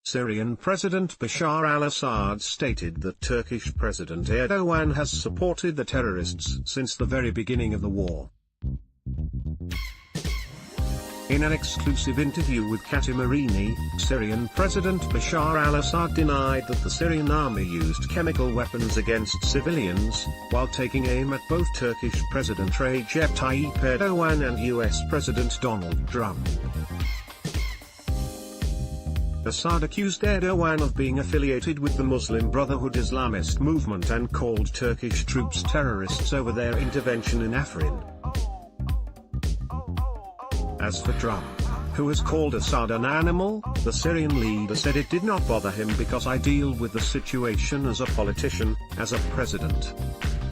Syrian President Bashar al-Assad stated that Turkish President Erdogan has supported the terrorists since the very beginning of the war. In an exclusive interview with Katimarini, Syrian President Bashar al-Assad denied that the Syrian army used chemical weapons against civilians, while taking aim at both Turkish President Recep Tayyip Erdogan and US President Donald Trump. Assad accused Erdogan of being affiliated with the Muslim Brotherhood Islamist movement and called Turkish troops terrorists over their intervention in Afrin. As for Trump, who has called Assad an animal, the Syrian leader said it did not bother him because I deal with the situation as a politician, as a president.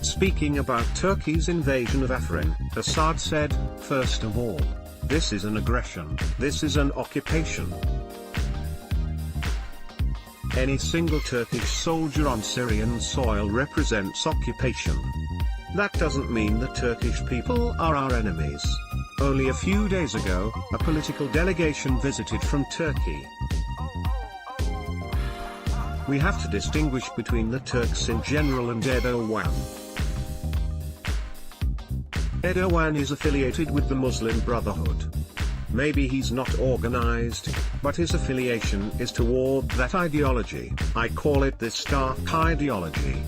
Speaking about Turkey's invasion of Afrin, Assad said, "First of all, this is an aggression, this is an occupation. Any single Turkish soldier on Syrian soil represents occupation. That doesn't mean the Turkish people are our enemies." Only a few days ago, a political delegation visited from Turkey. We have to distinguish between the Turks in general and Erdogan. Erdogan is affiliated with the Muslim Brotherhood. Maybe he's not organized, but his affiliation is toward that ideology. I call it this dark ideology.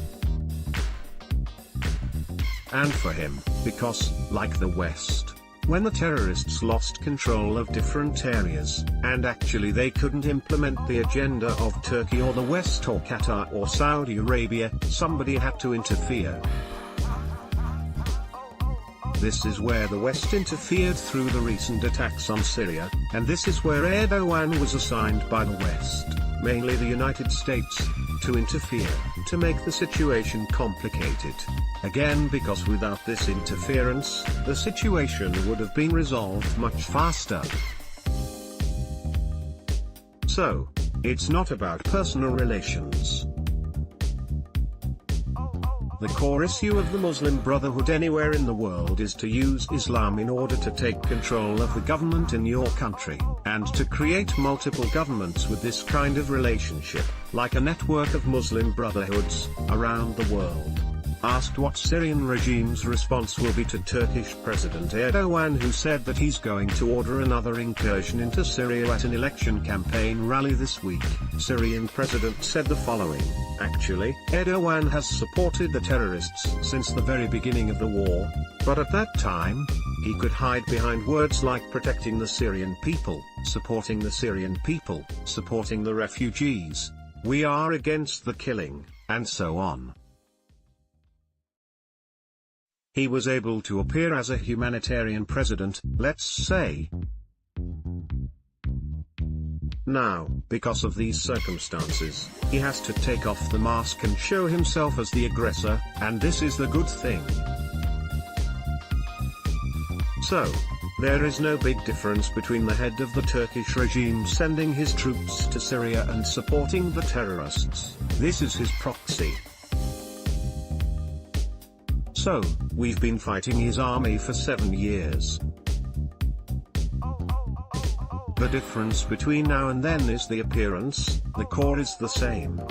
And for him, because, like the West, when the terrorists lost control of different areas, and actually they couldn't implement the agenda of Turkey or the West or Qatar or Saudi Arabia, somebody had to interfere. This is where the West interfered through the recent attacks on Syria, and this is where Erdogan was assigned by the West, mainly the United States, to interfere, to make the situation complicated. Again, because without this interference, the situation would have been resolved much faster. So, it's not about personal relations. The core issue of the Muslim Brotherhood anywhere in the world is to use Islam in order to take control of the government in your country, and to create multiple governments with this kind of relationship, like a network of Muslim brotherhoods, around the world. Asked what Syrian regime's response will be to Turkish President Erdogan, who said that he's going to order another incursion into Syria at an election campaign rally this week, Syrian president said the following: "Actually, Erdogan has supported the terrorists since the very beginning of the war, but at that time, he could hide behind words like protecting the Syrian people, supporting the Syrian people, supporting the refugees, we are against the killing, and so on. He was able to appear as a humanitarian president, let's say. Now, because of these circumstances, he has to take off the mask and show himself as the aggressor, and this is the good thing. So, there is no big difference between the head of the Turkish regime sending his troops to Syria and supporting the terrorists. This is his proxy. So, we've been fighting his army for 7 years. The difference between now and then is the appearance, the core is the same.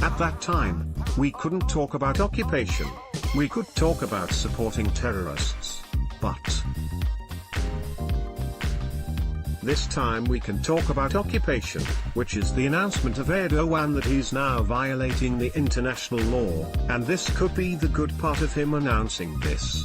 At that time, we couldn't talk about occupation. We could talk about supporting terrorists. But this time we can talk about occupation, which is the announcement of Erdogan that he's now violating the international law, and this could be the good part of him announcing this.